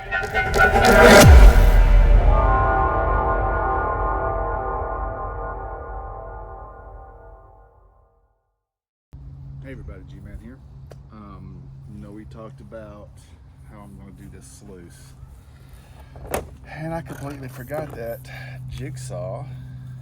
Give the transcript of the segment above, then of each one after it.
Hey everybody, G-Man here. We talked about how I'm going to do this sluice. And I completely forgot that jigsaw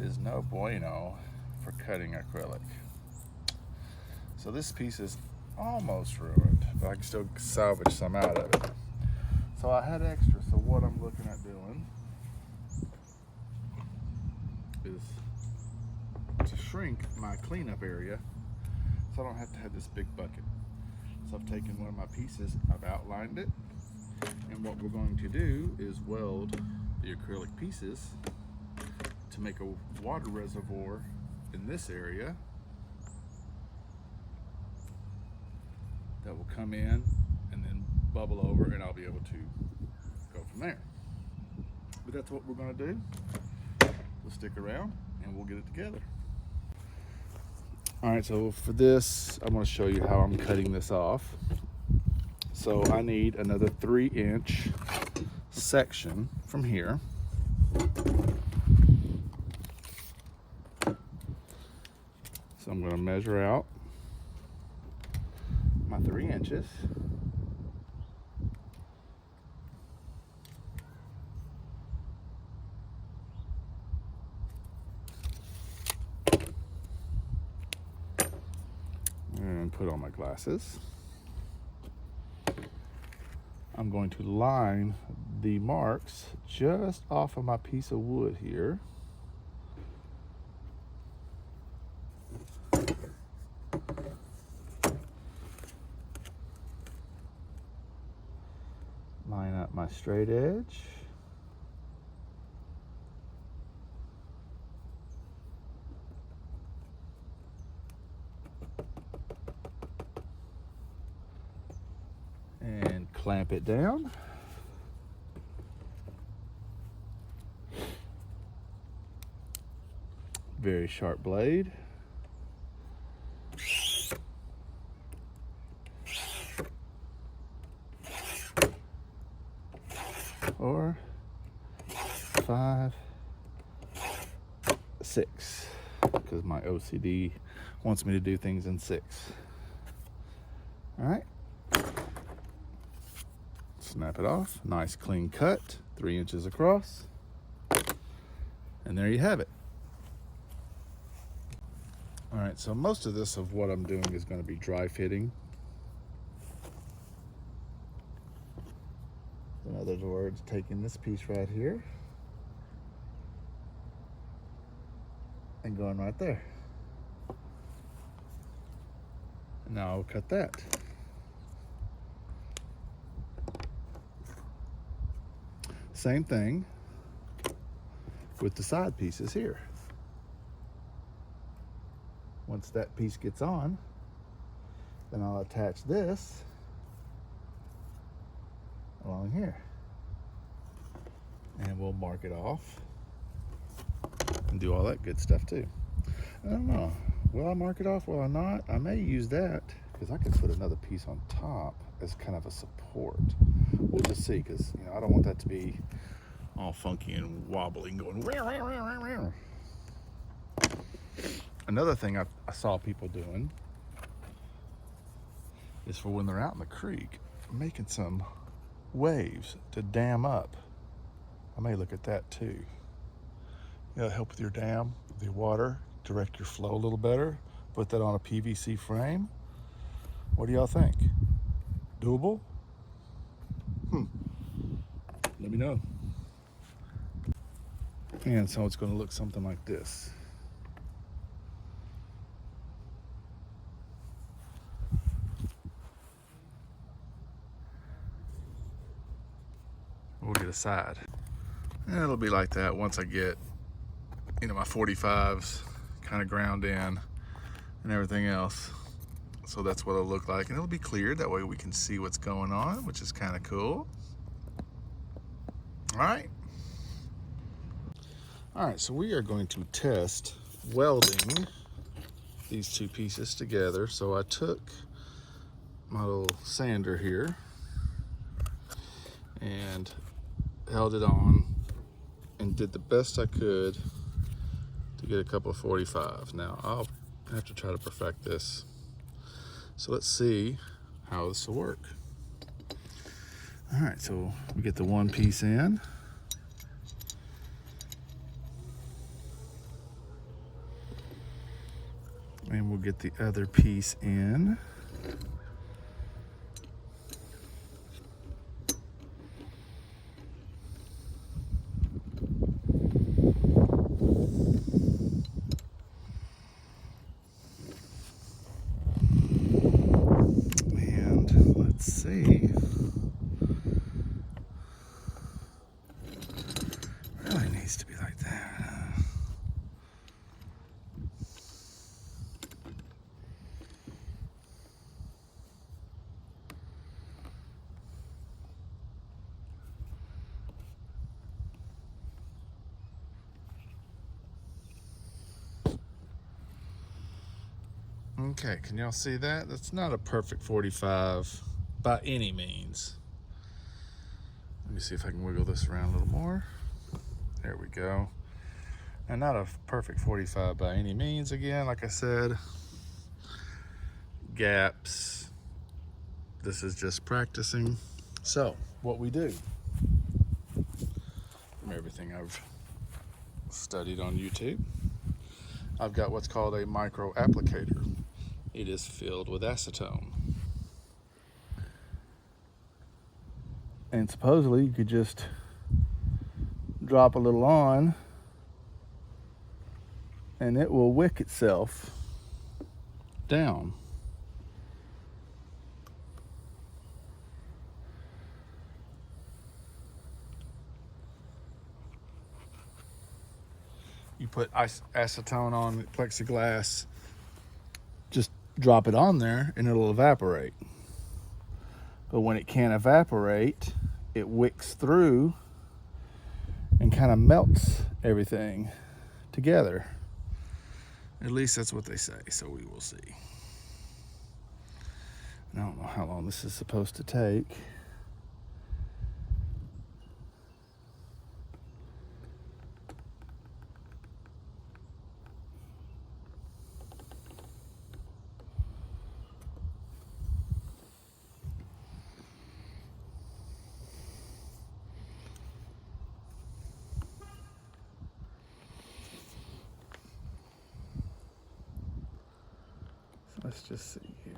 is no bueno for cutting acrylic. So this piece is almost ruined, but I can still salvage some out of it. So I had extra, so what I'm looking at doing is to shrink my cleanup area so I don't have to have this big bucket. So I've taken one of my pieces, I've outlined it, and what we're going to do is weld the acrylic pieces to make a water reservoir in this area that will come in and then bubble over, and I'll be able to go from there. But that's what we're going to do. We'll stick around and we'll get it together. All right, so for this, I'm going to show you how I'm cutting this off. So I need another 3-inch section from here. So I'm going to measure out my 3 inches. And put on my glasses. I'm going to line the marks just off of my piece of wood here. Line up my straight edge. And clamp it down. Very sharp blade. Or 5, 6, because my OCD wants me to do things in 6. All right. Snap it off. Nice clean cut, 3 inches across. And there you have it. All right, so most of this of what I'm doing is going to be dry fitting. In other words, taking this piece right here and going right there. And now I'll cut that. Same thing with the side pieces here. Once that piece gets on, then I'll attach this along here. And we'll mark it off and do all that good stuff too. I don't know, will I mark it off, will I not? I may use that because I could put another piece on top as kind of a support. We'll just see, because I don't want that to be all funky and wobbly and going wah, wah, wah, wah, wah. Another thing I saw people doing is for when they're out in the creek, making some waves to dam up. I may look at that too. Help with your dam, with your water, direct your flow a little better. Put that on a PVC frame. What do y'all think? Doable? Let me know. And so it's going to look something like this. We'll get a side. And it'll be like that once I get, my 45s kind of ground in and everything else. So that's what it'll look like. And it'll be cleared. That way we can see what's going on, which is kind of cool. All right. All right, so we are going to test welding these two pieces together. So I took my little sander here and held it on and did the best I could to get a couple of 45. Now I'll have to try to perfect this. So let's see how this will work. All right, so we get the one piece in. And we'll get the other piece in. And let's see. Really needs to be like that. Okay, can y'all see that? That's not a perfect 45 by any means. Let me see if I can wiggle this around a little more. There we go. And not a perfect 45 by any means. Again, like I said, gaps. This is just practicing. So, what we do, from everything I've studied on YouTube, I've got what's called a micro applicator. It is filled with acetone. And supposedly you could just drop a little on and it will wick itself down. You put acetone on plexiglass, just drop it on there and it'll evaporate. But when it can't evaporate, it wicks through and kind of melts everything together. At least that's what they say, so we will see. I don't know how long this is supposed to take. Let's just see here.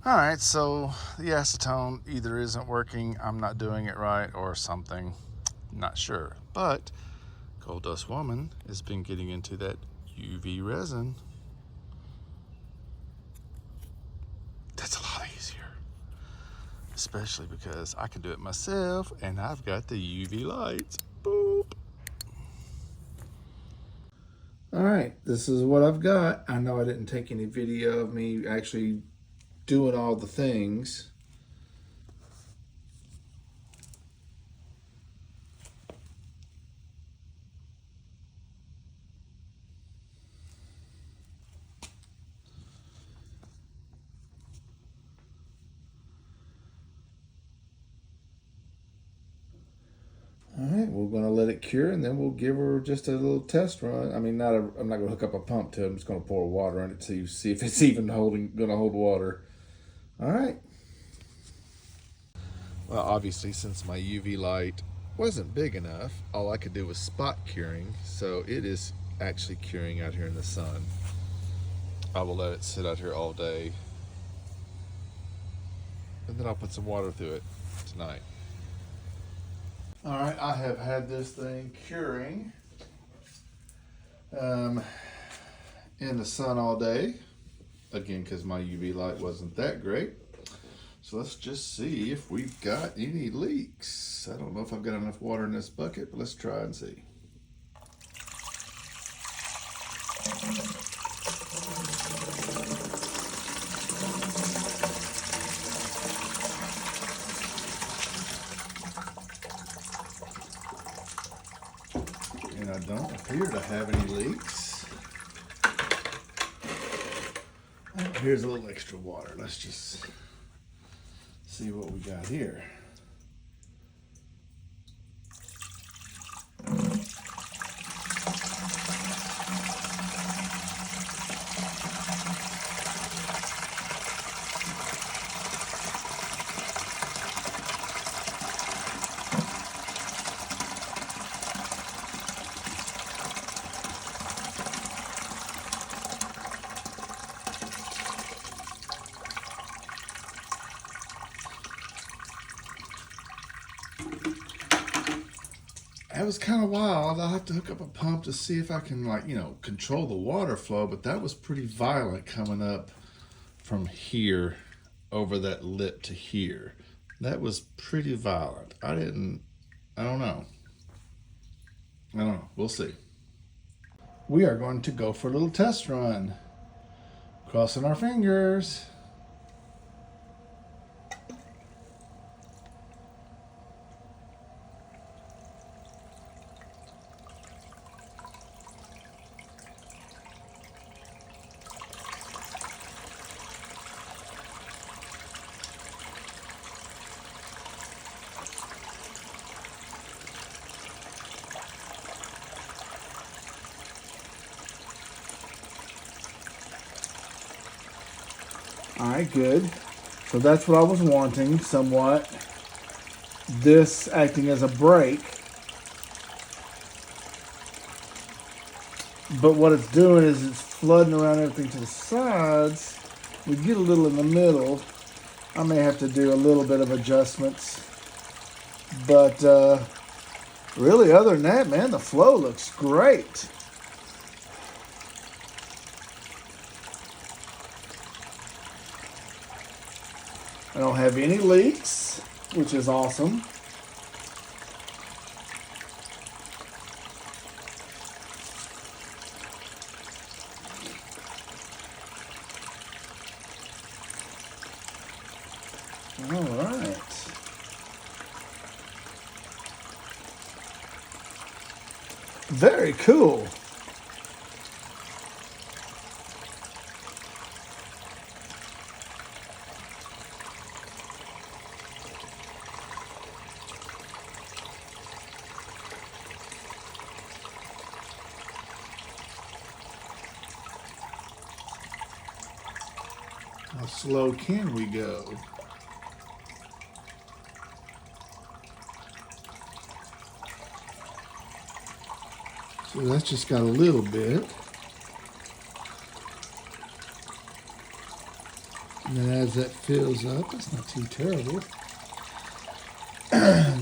All right, so the acetone either isn't working, I'm not doing it right, or something. Not sure. But Gold Dust Woman has been getting into that UV resin. That's a lot easier. Especially because I can do it myself and I've got the UV lights. Boop. All right, this is what I've got. I know I didn't take any video of me actually doing all the things. All right, we're gonna let it cure, and then we'll give her just a little test run. I mean, I'm not gonna hook up a pump to it. I'm just gonna pour water on it to see if it's even gonna hold water. All right. Well, obviously, since my UV light wasn't big enough, all I could do was spot curing. So it is actually curing out here in the sun. I will let it sit out here all day, and then I'll put some water through it tonight. All right, I have had this thing curing in the sun all day. Again, because my UV light wasn't that great. So let's just see if we've got any leaks. I don't know if I've got enough water in this bucket, but let's try and see. And I don't appear to have any leaks. Oh, here's a little extra water. Let's just see what we got here. That was kind of wild. I'll have to hook up a pump to see if I can, like, control the water flow, but that was pretty violent coming up from here over that lip to here. That was pretty violent. I don't know. We'll see. We are going to go for a little test run. Crossing our fingers. All right, good. So that's what I was wanting, somewhat. This acting as a brake. But what it's doing is it's flooding around everything to the sides. We get a little in the middle. I may have to do a little bit of adjustments. But really, other than that, man, the flow looks great. I don't have any leaks, which is awesome. All right. Very cool. How slow can we go? So that's just got a little bit. And then as that fills up, it's not too terrible.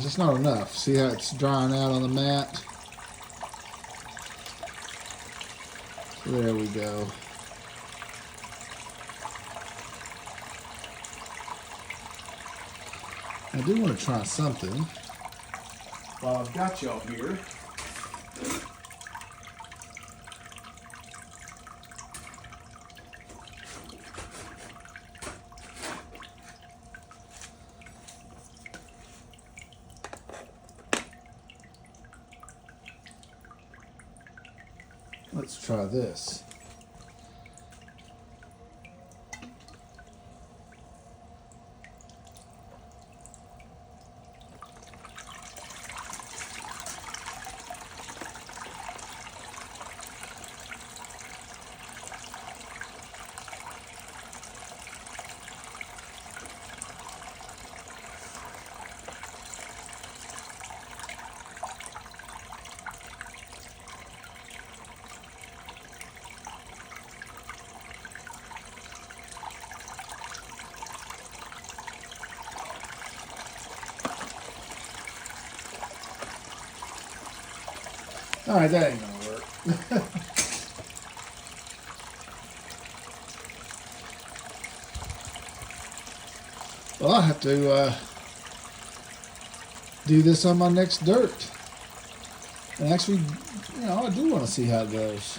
Just not enough. See how it's drying out on the mat? So there we go. I do want to try something. While I've got y'all here. Let's try this. All right, that ain't gonna work. Well, I'll have to do this on my next dirt. And actually, you know, I do want to see how it goes.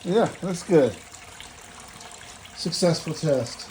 Yeah, that's good. Successful test.